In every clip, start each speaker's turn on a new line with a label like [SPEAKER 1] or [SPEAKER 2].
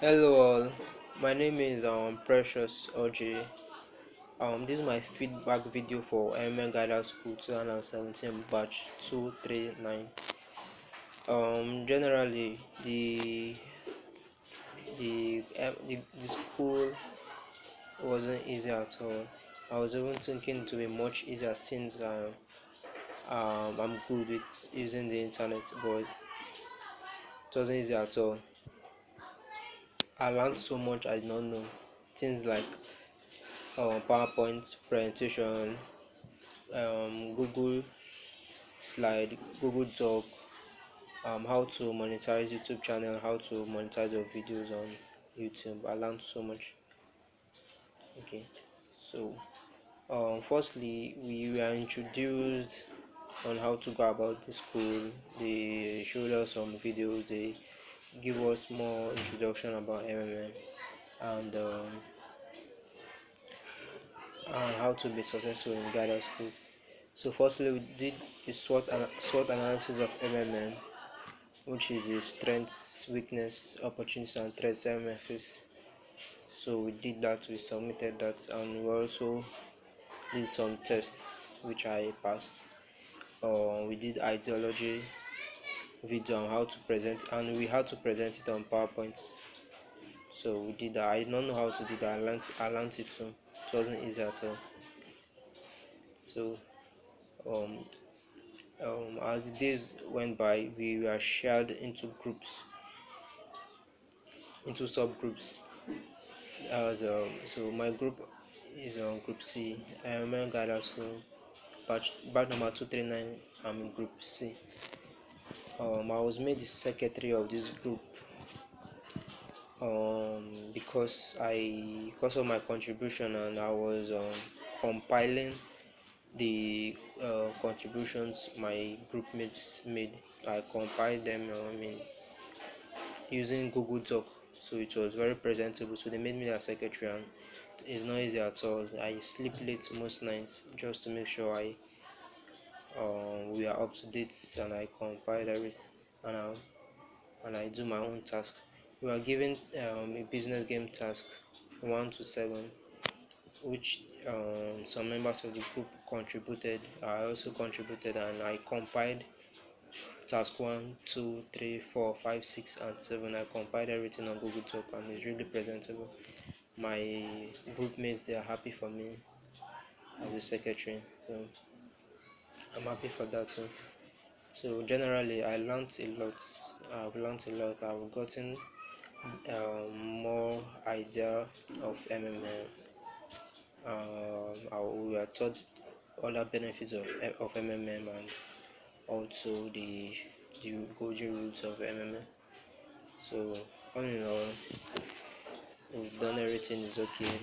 [SPEAKER 1] Hello all, my name is Precious OJ. This is my feedback video for MMA Guidance School 2017 batch 239. Generally the school wasn't easy at all. I was even thinking to be much easier since I'm good with using the internet, but it wasn't easy at all. I learned so much I did not know. Things like PowerPoint presentation, Google Slide, Google Doc, how to monetize YouTube channel, how to monetize your videos on YouTube. I learned so much. Okay, so firstly, we were introduced on how to go about the school. They showed us some videos. They give us more introduction about MMM and how to be successful in guidance school. So firstly, we did a SWOT analysis of MMM, which is the strengths, weakness, opportunities, and threats MMM face. So we did that, we submitted that, and we also did some tests which I passed. We did ideology video on how to present, and we had to present it on PowerPoint. So we did that. I did not know how to do that. I learned it too. It wasn't easy at all. So um, as the days went by, we were shared into groups, into subgroups. So my group is on group C. I am in Guidance School, batch number 239. I'm in group C. I was made the secretary of this group because of my contribution, and I was compiling the contributions my group mates made. I compiled them. Using Google Doc, so it was very presentable. So they made me their secretary, and it's not easy at all. I sleep late most nights just to make sure we are up to date, and I compile everything, and I do my own task. We are given a business game task 1 to 7, which some members of the group contributed. I also contributed, and I compiled task 1, 2, 3, 4, 5, 6, and 7. I compiled everything on Google Doc, and it's really presentable. My group mates, they are happy for me as a secretary, so I'm happy for that too. So generally, I learned a lot. I've learned a lot. I've gotten more idea of MMM. We are taught other benefits of MMM, and also the golden rules of MMM. So all in all, we've done everything is okay,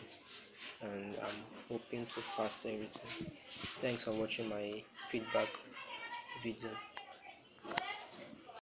[SPEAKER 1] and I'm hoping to pass everything. Thanks for watching my feedback video.